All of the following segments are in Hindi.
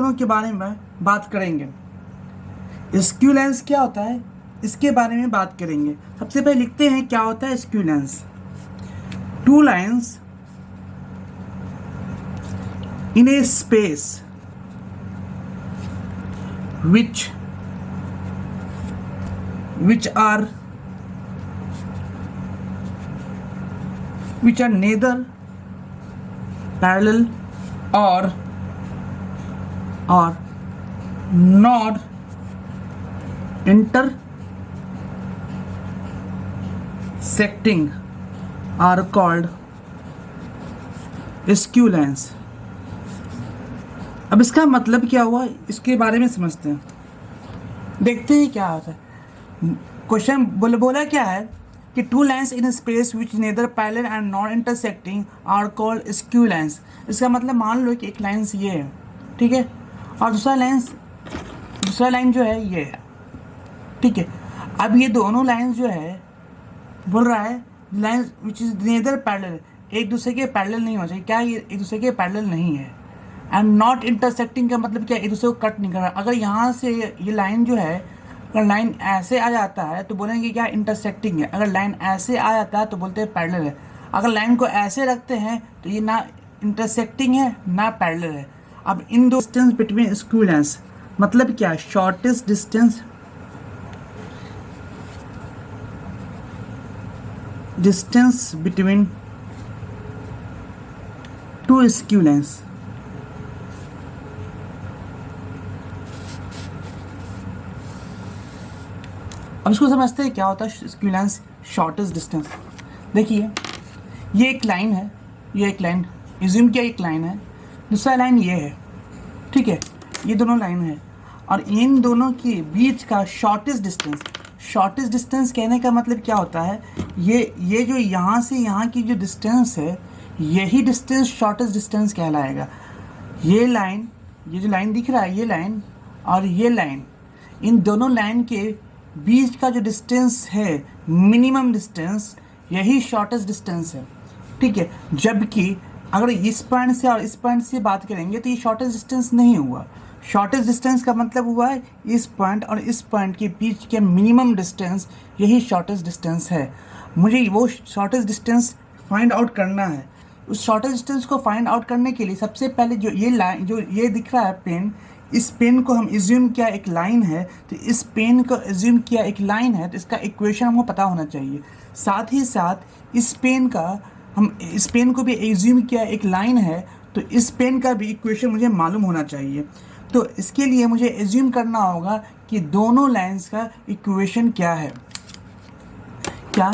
दोनों के बारे में बात करेंगे। स्क्यू लेंस क्या होता है इसके बारे में बात करेंगे। सबसे पहले लिखते हैं क्या होता है skew lens. Two lines in a space which are neither parallel or not intersecting are called skew lines। अब इसका मतलब क्या हुआ इसके बारे में समझते हैं, देखते हैं क्या होता है। क्वेश्चन बोला क्या है कि two lines in space which neither parallel and not intersecting are called skew lines. इसका मतलब मान लो कि एक लाइन्स ये है, ठीक है, और दूसरा लाइन जो है ये है, ठीक है। अब ये दोनों लाइन्स जो है बोल रहा है lines which is nether parallel, एक दूसरे के पैरेलल नहीं हो चाहिए। क्या ये एक दूसरे के पैरेलल नहीं है। एंड नॉट इंटरसेक्टिंग का मतलब क्या, एक दूसरे को कट नहीं कर रहा। अगर यहाँ से ये लाइन जो है, अगर लाइन ऐसे आ जाता है तो बोलेंगे क्या इंटरसेक्टिंग है। अगर लाइन ऐसे आ जाता है तो बोलते हैं पैरेलल है। अगर लाइन को ऐसे रखते हैं तो ये ना इंटरसेक्टिंग है ना पैरेलल है। अब इन दो डिस्टेंस बिटवीन स्क्यू लाइन्स मतलब क्या, shortest distance between two skew lines. अब इसको समझते हैं क्या होता है स्क्यू लाइन्स शॉर्टेस्ट डिस्टेंस। देखिए ये एक लाइन है, ये एक लाइन एज्यूम किया एक लाइन है, दूसरा लाइन ये है, ठीक है, ये दोनों लाइन है और इन दोनों के बीच का शॉर्टेस्ट डिस्टेंस कहने का मतलब क्या होता है, ये जो यहाँ से यहाँ की जो डिस्टेंस है यही डिस्टेंस शॉर्टेस्ट डिस्टेंस कहलाएगा। ये जो लाइन दिख रहा है ये लाइन और ये लाइन, इन दोनों लाइन के बीच का जो डिस्टेंस है मिनिमम डिस्टेंस यही शॉर्टेस्ट डिस्टेंस है, ठीक है। जबकि अगर इस पॉइंट से और इस पॉइंट से बात करेंगे तो ये शॉर्टेस्ट डिस्टेंस नहीं हुआ। शॉर्टेस्ट डिस्टेंस का मतलब हुआ है इस पॉइंट और इस पॉइंट के बीच के मिनिमम डिस्टेंस यही शॉर्टेस्ट डिस्टेंस है। मुझे वो शॉर्टेस्ट डिस्टेंस फाइंड आउट करना है। उस शॉर्टेस्ट डिस्टेंस को फाइंड आउट करने के लिए सबसे पहले जो ये लाइन जो ये दिख रहा है पेन, इस पेन को हम एज्यूम किया एक लाइन है, तो इस पेन को एज्यूम किया एक लाइन है तो इसका इक्वेशन हमको पता होना चाहिए। साथ ही साथ इस पेन को भी एज्यूम किया एक लाइन है तो इस पेन का भी इक्वेशन मुझे मालूम होना चाहिए। तो इसके लिए मुझे एज्यूम करना होगा कि दोनों लाइंस का इक्वेशन क्या है। क्या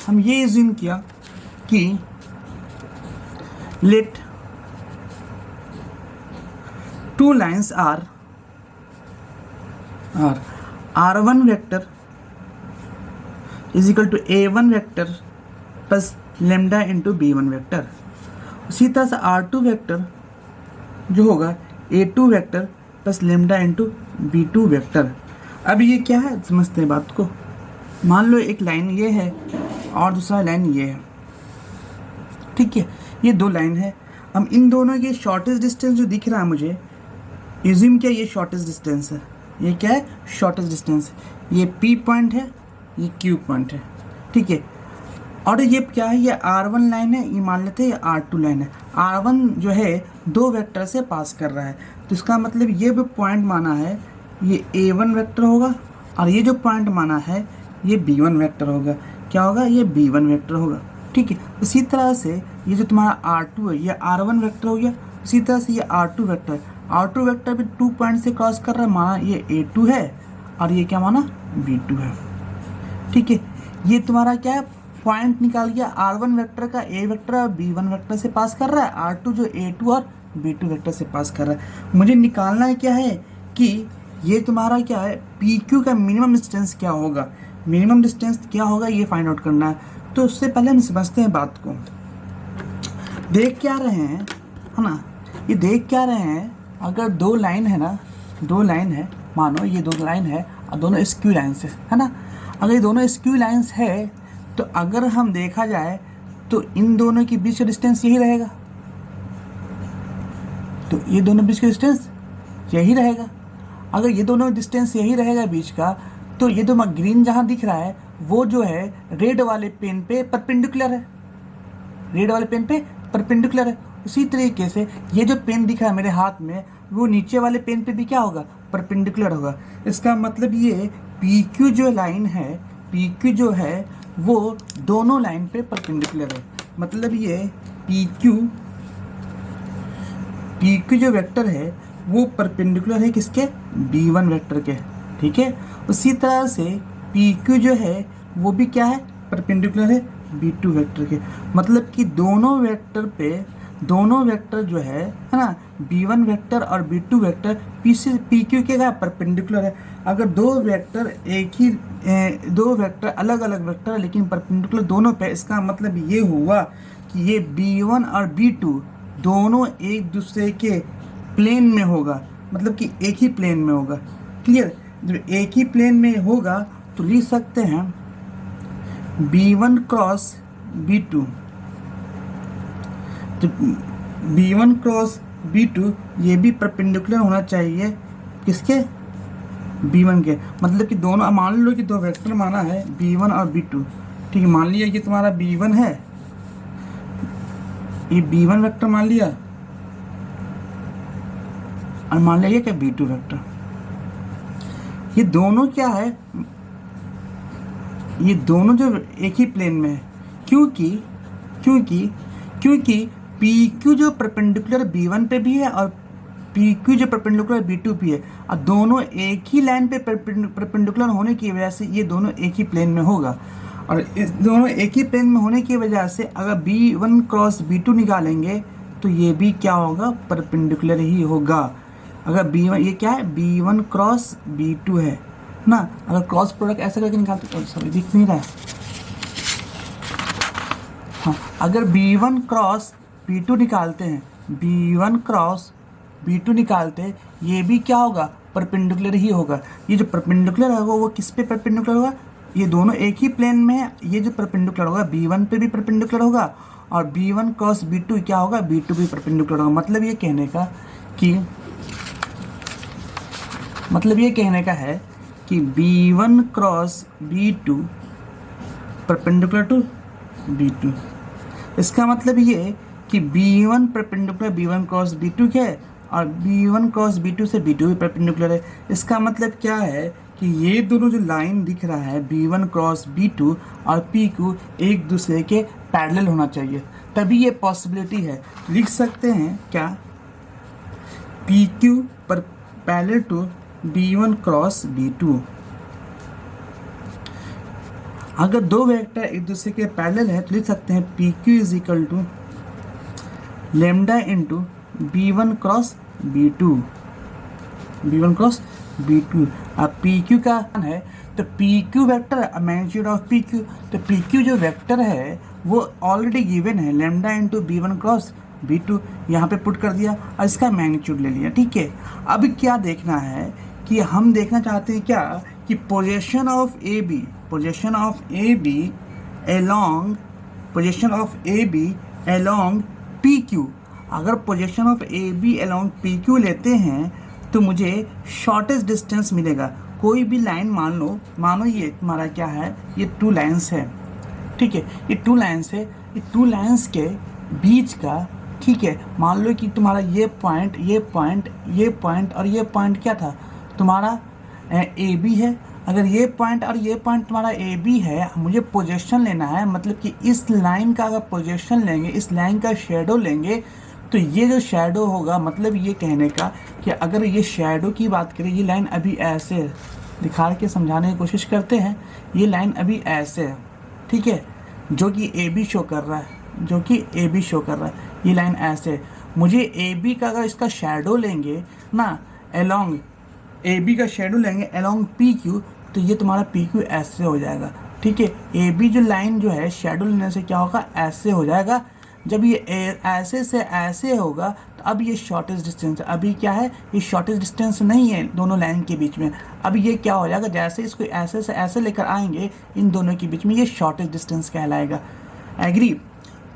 हम ये एज्यूम किया कि late two lines are r1 vector is equal to a1 vector plus lambda into b1 vector। उसी तरह से r2 वेक्टर जो होगा a2 vector plus lambda into b2 vector. अब ये क्या है समझते हैं बात को। मान लो एक लाइन ये है और दूसरा लाइन ये है, ठीक है, ये दो लाइन है। अब इन दोनों के शॉर्टेस्ट डिस्टेंस जो दिख रहा है मुझे एज्यूम क्या ये शॉर्टेस्ट डिस्टेंस है। ये क्या है शॉर्टेस्ट डिस्टेंस, ये P पॉइंट है ये Q पॉइंट है, ठीक है। और ये क्या है ये R1 लाइन है, ये मान लेते हैं ये R2 लाइन है। R1 जो है दो वेक्टर से पास कर रहा है तो इसका मतलब ये भी पॉइंट माना है ये A1 वेक्टर होगा और ये जो पॉइंट माना है ये B1 वेक्टर होगा। क्या होगा ये B1 वेक्टर होगा, ठीक है। उसी तरह से ये जो तुम्हारा R2 है ये R1 वेक्टर हो गया। उसी तरह से ये R2 वेक्टर भी 2 पॉइंट से क्रॉस कर रहा है, माना ये A2 है और ये क्या माना B2 है, ठीक है। ये तुम्हारा क्या है पॉइंट निकाल गया R1 वेक्टर का A वेक्टर और B1 वेक्टर से पास कर रहा है, R2 जो A2 और B2 वेक्टर से पास कर रहा है। मुझे निकालना है क्या है कि ये तुम्हारा क्या है PQ का मिनिमम डिस्टेंस क्या होगा, मिनिमम डिस्टेंस क्या होगा ये फाइंड आउट करना है। तो उससे पहले हम समझते हैं बात को। देख क्या रहे हैं है ना, ये देख क्या रहे हैं, अगर दो लाइन है ना, दो लाइन है, मानो ये दो लाइन है और दोनों स्क्यू लाइन्स है ना। अगर ये दोनों स्क्यू लाइन्स है तो अगर हम देखा जाए तो इन दोनों के बीच का डिस्टेंस यही रहेगा। तो ये दोनों बीच का डिस्टेंस यही रहेगा। अगर ये दोनों डिस्टेंस यही रहेगा बीच का, तो ये जो ग्रीन जहाँ दिख रहा है वो जो है रेड वाले पेन पे परपेंडिकुलर है, रेड वाले पेन पे परपेंडिकुलर है। उसी तरीके से ये जो पेन दिख रहा है मेरे हाथ में, वो नीचे वाले पेन पे भी क्या होगा, परपेंडिकुलर होगा। इसका मतलब ये पी क्यू जो लाइन है, पी क्यू जो है वो दोनों लाइन पे परपेंडिकुलर है। मतलब ये पी क्यू जो वेक्टर है वो परपेंडिकुलर है किसके, B1 वेक्टर के। ठीक है, उसी तरह से पी क्यू जो है वो भी क्या है, परपेंडिकुलर है B2 वेक्टर के। मतलब कि दोनों वेक्टर जो है ना, B1 वेक्टर और B2 वेक्टर पी क्यू के क्या परपेंडिकुलर है। अगर दो वेक्टर अलग अलग वेक्टर है लेकिन परपेंडिकुलर दोनों पे, इसका मतलब ये हुआ कि ये B1 और B2 दोनों एक दूसरे के प्लेन में होगा, मतलब कि एक ही प्लेन में होगा। क्लियर, जब एक ही प्लेन में होगा तो लिख सकते हैं B1 क्रॉस B2। तो B1 क्रॉस B2 ये भी परपेंडिकुलर होना चाहिए किसके, B1 के। मतलब कि दोनों, मान लो कि दो वेक्टर माना है B1 और B2। ठीक है, मान लिया कि तुम्हारा B1 है, ये B1 वेक्टर मान लिया, और मान लिया क्या B2 वेक्टर। ये दोनों क्या है, ये दोनों जो एक ही प्लेन में है, क्योंकि पी क्यू जो परपेंडिकुलर B1 पे भी है और पी क्यू जो परपेंडिकुलर B2 भी है, और दोनों एक ही लाइन पे परपेंडिकुलर होने की वजह से ये दोनों एक ही प्लेन में होगा। और इस दोनों एक ही प्लेन में होने की वजह से अगर B1 क्रॉस B2 निकालेंगे तो ये भी क्या होगा, परपेंडिकुलर ही होगा। अगर B1, ये क्या है, B1 क्रॉस B2 है ना। अगर क्रॉस प्रोडक्ट ऐसा करके निकालते, सॉरी दिख नहीं रहा है, हाँ, अगर B1 क्रॉस B2 निकालते हैं, B1 क्रॉस B2 निकालते, ये भी क्या होगा, परपेंडिकुलर ही होगा। ये जो परपेंडिकुलर होगा वो किस पे परपेंडिकुलर होगा, ये दोनों एक ही प्लेन में है, ये जो परपेंडिकुलर होगा B1 पे भी परपेंडिकुलर होगा, और B1 क्रॉस B2 क्या होगा, B2 भी परपेंडिकुलर होगा। मतलब ये कहने का है कि B1 cross B2 perpendicular to B2। इसका मतलब ये कि B1 perpendicular B1 cross B2 के है, और B1 क्रॉस B2 से B2 भी परपेंडिकुलर है। इसका मतलब क्या है कि ये दोनों जो लाइन दिख रहा है B1 क्रॉस B2 और PQ एक दूसरे के पैरेलल होना चाहिए, तभी ये पॉसिबिलिटी है। लिख सकते हैं क्या, PQ पर parallel to B1 cross B2। अगर दो वेक्टर एक दूसरे के पैरेलल है तो लिख सकते हैं PQ is equal to lambda into B1 cross B2, B1 cross B2। अब PQ का है तो PQ vector magnitude of PQ, तो PQ जो वेक्टर है वो ऑलरेडी गिवन है, lambda into B1 cross B2 यहाँ पे पुट कर दिया और इसका मैग्नीट्यूड ले लिया। ठीक है, अब क्या देखना है कि हम देखना चाहते हैं क्या, कि position of AB along PQ। अगर position of AB along PQ लेते हैं तो मुझे शॉर्टेस्ट डिस्टेंस मिलेगा। कोई भी लाइन मानो ये तुम्हारा क्या है, ये टू लाइन्स है। ठीक है, ये टू लाइन्स है, ये टू लाइन्स के बीच का, ठीक है, मान लो कि तुम्हारा ये पॉइंट और ये पॉइंट क्या था, तुम्हारा AB है। अगर ये पॉइंट और ये पॉइंट तुम्हारा AB है, मुझे पोजीशन लेना है, मतलब कि इस लाइन का अगर पोजीशन लेंगे, इस लाइन का शेडो लेंगे, तो ये जो शेडो होगा, मतलब ये कहने का कि अगर ये शेडो की बात करें, ये लाइन अभी ऐसे दिखा के समझाने की कोशिश करते हैं, ये लाइन अभी ऐसे है, ठीक है, जो कि AB शो कर रहा है, ये लाइन ऐसे। मुझे AB का अगर इसका शेडो लेंगे ना, अलोंग AB का शेडो लेंगे अलोंग PQ, तो ये तुम्हारा PQ ऐसे हो जाएगा। ठीक है, AB जो लाइन जो है शेडो लेने से क्या होगा, ऐसे हो जाएगा। जब ये ऐसे से ऐसे होगा तो अब ये शॉर्टेस्ट डिस्टेंस है। अभी क्या है, ये शॉर्टेस्ट डिस्टेंस नहीं है दोनों लाइन के बीच में। अब ये क्या हो जाएगा, जैसे इसको ऐसे से ऐसे लेकर आएंगे इन दोनों के बीच में, ये शॉर्टेस्ट डिस्टेंस कहलाएगा। एग्री।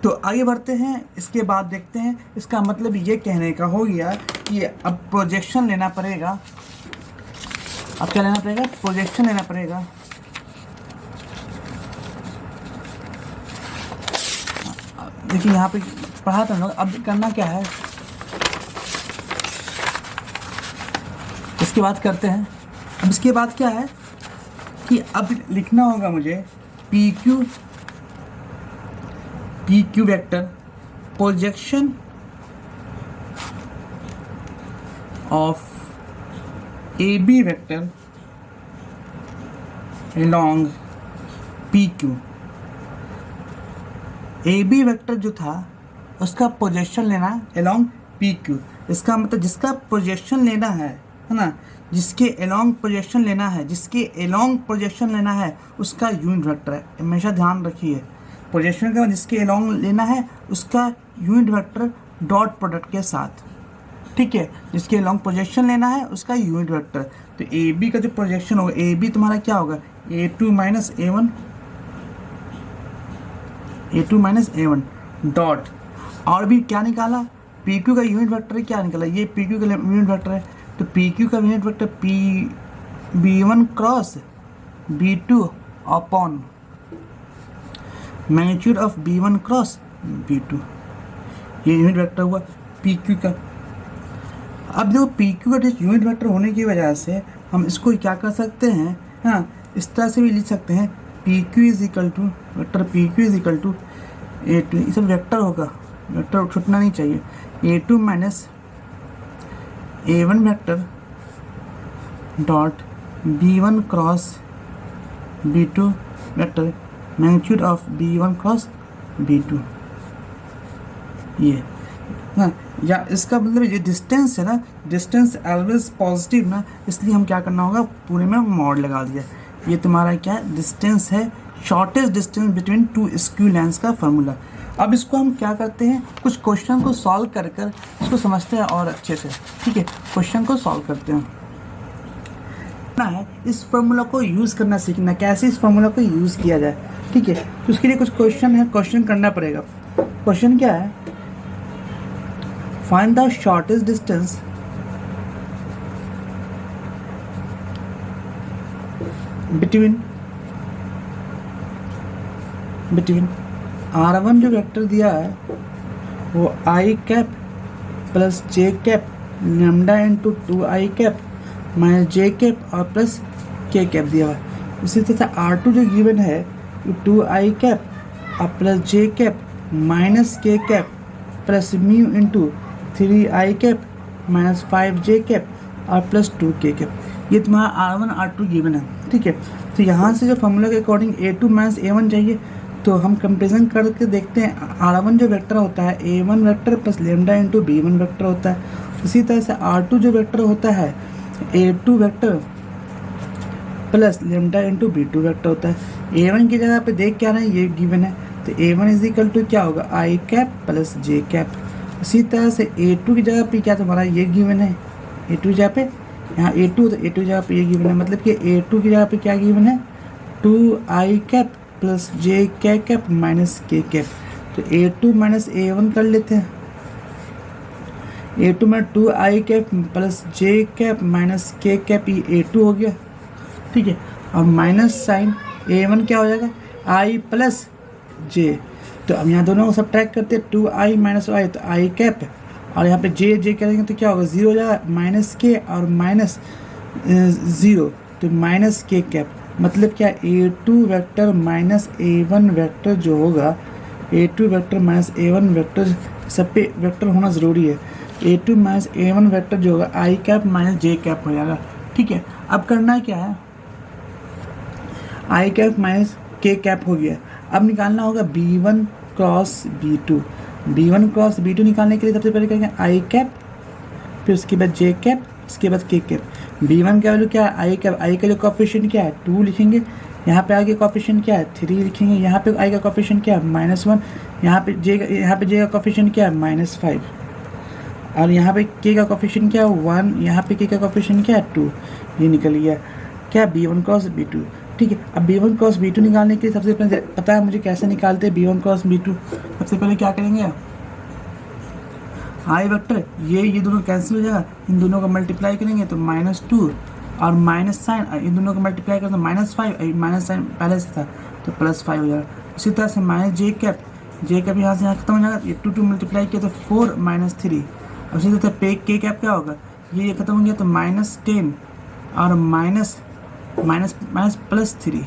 तो आगे बढ़ते हैं, इसके बाद देखते हैं। इसका मतलब ये कहने का हो गया कि अब प्रोजेक्शन लेना पड़ेगा। अब क्या लेना पड़ेगा? प्रोजेक्शन लेना पड़ेगा। देखिए यहाँ पे पढ़ा था हम लोग। अब करना क्या है, इसके बाद करते हैं। अब इसके बाद क्या है कि अब लिखना होगा मुझे P Q vector projection of A B vector along P Q. A B vector जो था उसका प्रोजेक्शन लेना along पी क्यू। इसका मतलब जिसका प्रोजेक्शन लेना है ना, जिसके along प्रोजेक्शन लेना है, जिसके along प्रोजेक्शन लेना है उसका यूनिट वेक्टर है। हमेशा ध्यान रखिए, प्रोजेक्शन का जिसके along लेना है उसका यूनिट वेक्टर डॉट प्रोडक्ट के साथ, ठीक है। जिसके along प्रोजेक्शन लेना है उसका यूनिट वेक्टर। तो ए बी का जो प्रोजेक्शन होगा, ए बी तुम्हारा क्या होगा? A2 माइनस A1 डॉट, और भी क्या निकाला? पी क्यू का यूनिट वेक्टर क्या निकाला? ये पी क्यू का यूनिट वेक्टर है। तो पी क्यू का unit vector B1 cross B2 upon magnitude of B1 cross B2, ये यूनिट वेक्टर हुआ पी क्यू का। अब देखो पी क्यू का यूनिट वेक्टर होने की वजह से हम इसको क्या कर सकते हैं, हाँ, इस तरह से भी लिख सकते हैं P Q is equal to vector P Q is equal to A2, ये सब वेक्टर होगा, वेक्टर छूटना नहीं चाहिए। A2 minus A1 vector dot B1 cross B2 vector magnitude of B1 cross B2, ये ना। या इसका मतलब ये डिस्टेंस है ना, डिस्टेंस ऑलवेज पॉजिटिव ना, इसलिए हम क्या करना होगा, पूरे में मॉड लगा दिया। ये तुम्हारा क्या है? डिस्टेंस है, shortest distance between two skew lines का फार्मूला। अब इसको हम क्या करते हैं, कुछ क्वेश्चन को सॉल्व कर इसको समझते हैं और अच्छे से, ठीक है। क्वेश्चन को सॉल्व करते हैं ना, है इस फार्मूला को यूज़ करना सीखना, कैसे इस फार्मूला को यूज़ किया जाए, ठीक है। तो उसके लिए कुछ क्वेश्चन है, क्वेश्चन करना पड़ेगा। क्वेश्चन क्या है? Find the shortest distance between R1 जो वेक्टर दिया है वो I cap plus J cap lambda into 2I cap minus J cap और प्लस K कैप दिया हुआ है। इसी तरह से R2 जो गिवन है 2I कैप और plus J cap minus K cap plus mu into 3I cap minus 5J cap और प्लस 2K कैप। ये तुम्हारा R1 R2 गिवन है, ठीक है। तो यहाँ से जो फॉर्मूला के अकॉर्डिंग A2 माइनस A1 चाहिए, तो हम कंपेरिजन करके देखते हैं। R1 जो वेक्टर होता है A1 vector plus lambda into B1 vector होता है। इसी तरह से R2 जो वेक्टर होता है A2 vector plus lambda into B2 vector होता है। A1 की जगह पे देख क्या रहे हैं, ये गिवन है, तो A1 इज इक्वल टू क्या होगा? I cap plus J cap. इसी तरह से A2 की जगह पे क्या तुम्हारा ये गिवन है, A2 की जगह पे यहाँ A2, तो A2 की जगह पे ये गिवन है, मतलब कि A2 की जगह पे क्या गिवन है? 2I cap plus J cap minus K cap. तो A2 माइनस A1 कर लेते हैं। A2 में 2I cap plus J cap minus K cap, ये A2 हो गया, ठीक है। और माइनस साइन A1 क्या हो जाएगा? I plus J। तो अब यहाँ दोनों को सब्ट्रैक्ट करते हैं, 2I माइनस I, तो I कैप, और यहाँ पे J करेंगे तो क्या होगा? 0 हो जाएगा, माइनस K और माइनस 0, तो माइनस K कैप। मतलब क्या? A2 vector minus A1 vector जो होगा, A2 vector minus A1 vector, सब पे वेक्टर होना ज़रूरी है। A2 माइनस A1 वेक्टर जो होगा I cap minus J cap हो जाएगा, ठीक है। अब करना क्या है? I cap minus K cap हो गया। अब निकालना होगा B1 cross B2। B1 cross B2 निकालने के लिए सबसे पहले करेंगे I कैप, फिर उसके बाद J कैप, उसके बाद K कैप। B1 का वैल्यू क्या है? I cap. I का जो कोफिशिएंट क्या है? 2 लिखेंगे। यहाँ पे I का कोफिशिएंट क्या है? 3 लिखेंगे। यहाँ पे I का कोफिशिएंट क्या है? -1। यहाँ पे J का कोफिशिएंट क्या है? -5। और यहाँ पे K का कोफिशिएंट क्या है? 1। यहाँ पे K का कोफिशिएंट क्या है? 2। ये निकल गया क्या? B1 cross B2। ठीक है। अब B1 क्रॉस B2 निकालने के लिए सबसे पहले पता है मुझे कैसे निकालते हैं B1 क्रॉस B2। सबसे पहले क्या करेंगे, आई वेक्टर ये दोनों कैंसिल हो जाएगा, इन दोनों को मल्टीप्लाई करेंगे तो -2 और माइनस साइन, इन दोनों को मल्टीप्लाई करें तो -5, माइनस साइन पहले से था तो +5 हो जाएगा। इसी तरह से -j कैप यहाँ से यहाँ खत्म हो जाएगा, ये 2 मल्टीप्लाई किया तो 4 -3। और इसी तरह k कैप क्या होगा, ये खत्म हो गया तो -10 और माइनस +3।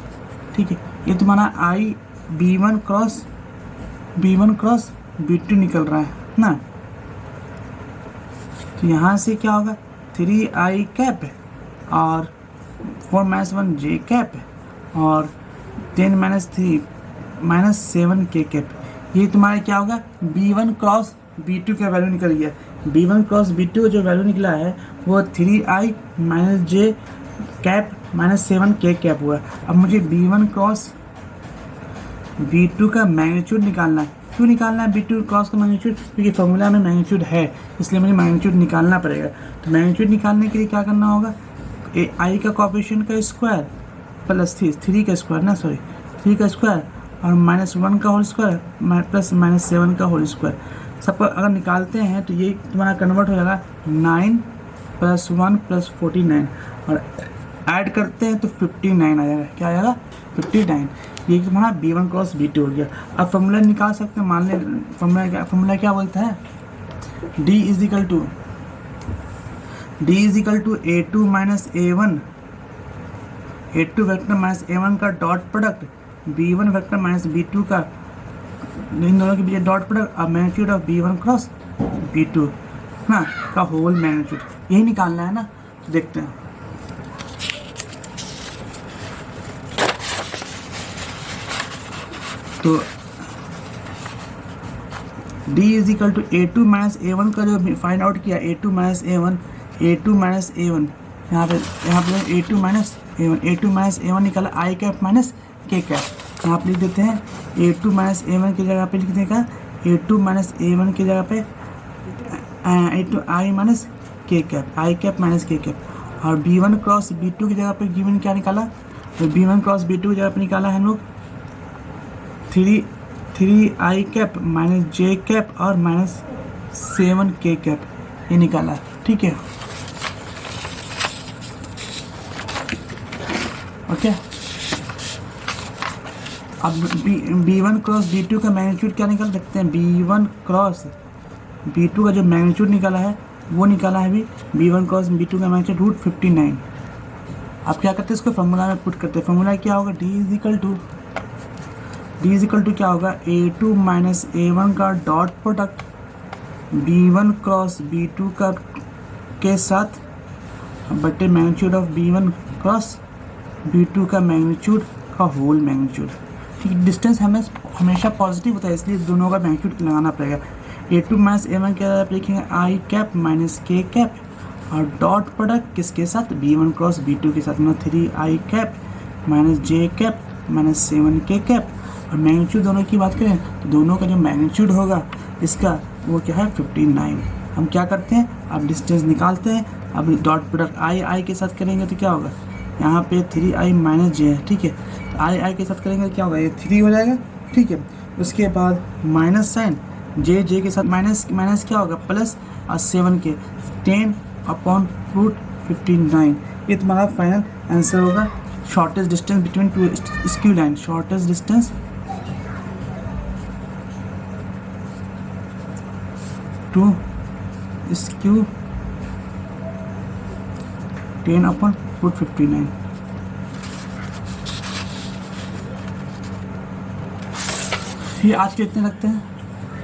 ठीक है, ये तुम्हारा आई B1 क्रॉस B2 निकल रहा है ना। तो यहाँ से क्या होगा 3i कैप और 4 - 1 j कैप और 10 - 3 -7k कैप। ये तुम्हारा क्या होगा B1 क्रॉस B2 का वैल्यू निकल गया। B1 क्रॉस B2 का जो वैल्यू निकला है वो 3i - j cap -7k cap हुआ। अब मुझे B1 क्रॉस B2 का मैग्नीट्यूड निकालना है। क्यों निकालना है B2 क्रॉस का मैग्नीट्यूड, क्योंकि फॉर्मूला में मैग्नीट्यूड है, इसलिए मुझे मैग्नीट्यूड निकालना पड़ेगा। तो मैग्नीट्यूड निकालने के लिए क्या करना होगा, आई का कोएफिशिएंट का स्क्वायर प्लस 3 का स्क्वायर ना, सॉरी 3 का स्क्वायर और -1 का होल स्क्वायर प्लस -7 का होल स्क्वायर। सबको अगर निकालते हैं तो ये तुम्हारा कन्वर्ट हो जाएगा 9 + 1 + 49 और ऐड करते हैं तो 59 आ जाएगा। क्या आ जाएगा 59। ये तुम्हारा B1 क्रॉस B2 हो गया। अब फॉर्मूला निकाल सकते हैं, मान लें फॉर्मूला क्या बोलता है, D is equal to A2 - A1, A2 vector minus A1 का dot product, B1 vector minus B2 का, इन दोनों के बीच डॉट प्रोडक्ट और magnitude of B1 cross B2 ना का होल मैग्नीट्यूड, यही निकालना है ना। तो देखते हैं, तो D is equal to A2 - A1 का जो फाइंड आउट किया, A2 - A1 यहाँ पे A2 - A1 निकाला, आई कैप माइनस के कैप। यहाँ पे लिख देते हैं A2 - A1 की जगह पे लिख देगा A2 - A1 की जगह पे A2 आई माइनस के कैप, आई कैप माइनस के कैप। और B1 क्रॉस B2 की जगह पे गिवन क्या निकाला, तो B1 क्रॉस B2 की जगह पे निकाला है हम लोग 3i cap minus j cap और -7k कैप, ये निकाला। ठीक है, ओके। अब B1 क्रॉस B2 का मैग्नीट्यूड क्या निकाल सकते हैं, B1 क्रॉस B2 का जो मैग्नीट्यूड निकाला है वो निकाला है भी B1 क्रॉस B2 का मैग्नीट्यूड √59। आप क्या करते हैं, इसको फॉर्मूला में पुट करते हैं। फॉर्मूला क्या होगा, D इज इक्वल टू क्या होगा, A2 - A1 का dot product B1 cross B2 का के साथ बटे magnitude of B1 cross B2 का मैग्नीट्यूड का होल मैग्नीट्यूड। ठीक है, डिस्टेंस हमेशा पॉजिटिव होता है, इसलिए दोनों का मैग्नीट्यूड लगाना पड़ेगा। A2 - A1 के आप लिखेंगे आई कैप माइनस के कैप और डॉट प्रोडक्ट किसके साथ, B1 क्रॉस B2 के साथ, मतलब 3i cap minus j cap -7k cap. और मैग्नीट्यूड दोनों की बात करें तो दोनों का जो मैग्नीट्यूड होगा इसका वो क्या है 59। हम क्या करते हैं, अब डिस्टेंस निकालते हैं। अब डॉट प्रोडक्ट आई के साथ करेंगे तो क्या होगा, यहाँ पे 3i माइनस j है। ठीक है, तो आई के साथ करेंगे तो क्या होगा, ये 3 हो जाएगा। ठीक है, उसके बाद माइनस साइन जे के साथ माइनस क्या होगा प्लस और 7k 10/√59। ये तुम्हारा फाइनल आंसर होगा। Shortest distance between two skew line, shortest distance two skew 10/√59। ये आज के इतने लगते हैं।